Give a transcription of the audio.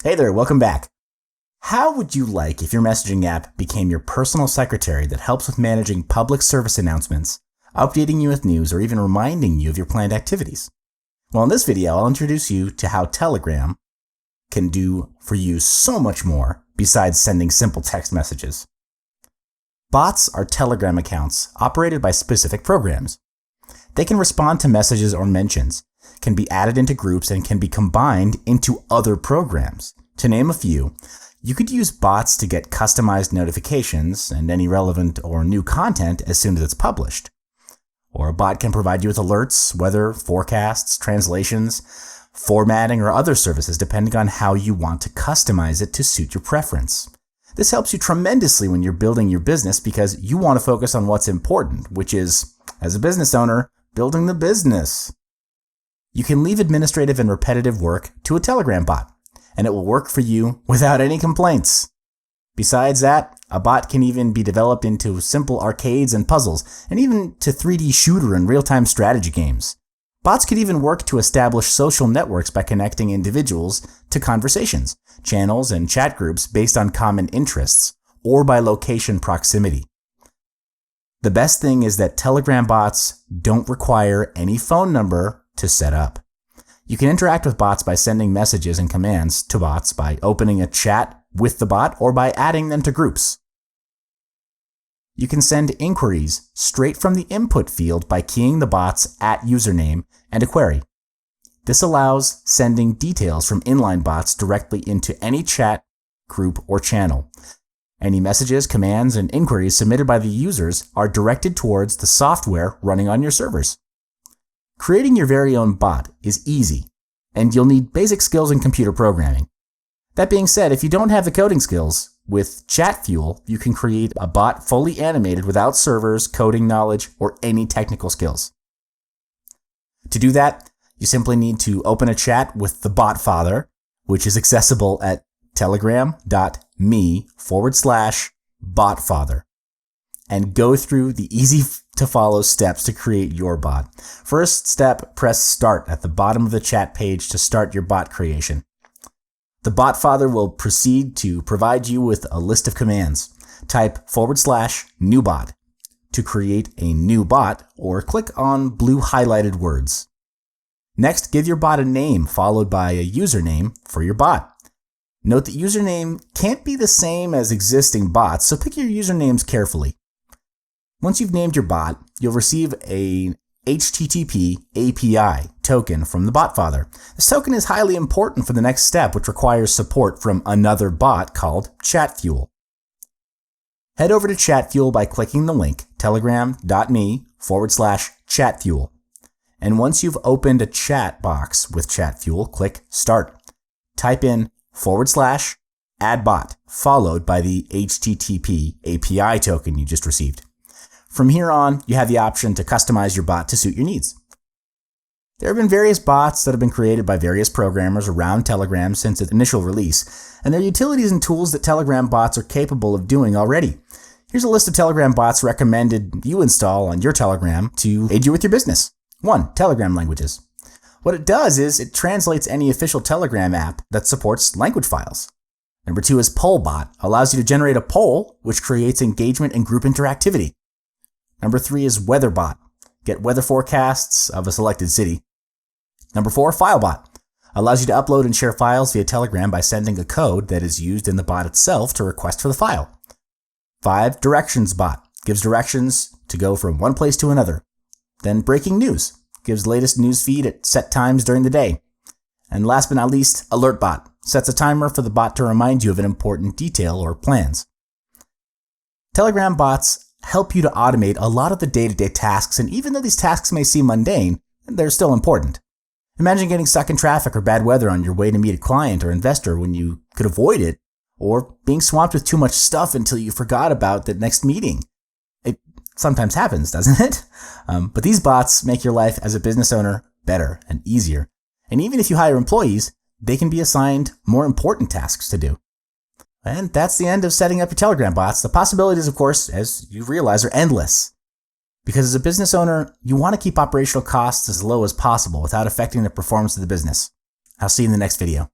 Hey there, welcome back. How would you like if your messaging app became your personal secretary that helps with managing public service announcements, updating you with news, or even reminding you of your planned activities? Well, in this video, I'll introduce you to how Telegram can do for you so much more besides sending simple text messages. Bots are Telegram accounts operated by specific programs. They can respond to messages or mentions, can be added into groups, and can be combined into other programs. To name a few, you could use bots to get customized notifications and any relevant or new content as soon as it's published. Or a bot can provide you with alerts, weather, forecasts, translations, formatting, or other services depending on how you want to customize it to suit your preference. This helps you tremendously when you're building your business because you want to focus on what's important, which is, as a business owner, building the business. You can leave administrative and repetitive work to a Telegram bot, and it will work for you without any complaints. Besides that, a bot can even be developed into simple arcades and puzzles, and even to 3D shooter and real-time strategy games. Bots could even work to establish social networks by connecting individuals to conversations, channels, and chat groups based on common interests, or by location proximity. The best thing is that Telegram bots don't require any phone number to set up. You can interact with bots by sending messages and commands to bots by opening a chat with the bot or by adding them to groups. You can send inquiries straight from the input field by keying the bot's @username and a query. This allows sending details from inline bots directly into any chat, group, or channel. Any messages, commands, and inquiries submitted by the users are directed towards the software running on your servers. Creating your very own bot is easy, and you'll need basic skills in computer programming. That being said, if you don't have the coding skills, with ChatFuel, you can create a bot fully animated without servers, coding knowledge, or any technical skills. To do that, you simply need to open a chat with the botfather, which is accessible at telegram.me/botfather, and go through the easy-to-follow steps to create your bot. First step, press Start at the bottom of the chat page to start your bot creation. The botfather will proceed to provide you with a list of commands. Type /new bot to create a new bot, or click on blue highlighted words. Next, give your bot a name followed by a username for your bot. Note that username can't be the same as existing bots, so pick your usernames carefully. Once you've named your bot, you'll receive a HTTP API token from the botfather. This token is highly important for the next step, which requires support from another bot called ChatFuel. Head over to ChatFuel by clicking the link telegram.me/ChatFuel. And once you've opened a chat box with ChatFuel, click Start. Type in /add bot, followed by the HTTP API token you just received. From here on, you have the option to customize your bot to suit your needs. There have been various bots that have been created by various programmers around Telegram since its initial release, and there are utilities and tools that Telegram bots are capable of doing already. Here's a list of Telegram bots recommended you install on your Telegram to aid you with your business. 1. Telegram languages. What it does is it translates any official Telegram app that supports language files. Number 2 is Pollbot, allows you to generate a poll, which creates engagement and group interactivity. Number 3 is WeatherBot, get weather forecasts of a selected city. Number 4, FileBot, allows you to upload and share files via Telegram by sending a code that is used in the bot itself to request for the file. 5, DirectionsBot, gives directions to go from one place to another. Then Breaking News, gives latest news feed at set times during the day. And last but not least, AlertBot, sets a timer for the bot to remind you of an important detail or plans. Telegram bots help you to automate a lot of the day-to-day tasks, and even though these tasks may seem mundane, they're still important. Imagine getting stuck in traffic or bad weather on your way to meet a client or investor when you could avoid it, or being swamped with too much stuff until you forgot about the next meeting. It sometimes happens, doesn't it? But these bots make your life as a business owner better and easier. And even if you hire employees, they can be assigned more important tasks to do. And that's the end of setting up your Telegram bots. The possibilities, of course, as you realize, are endless. Because as a business owner, you want to keep operational costs as low as possible without affecting the performance of the business. I'll see you in the next video.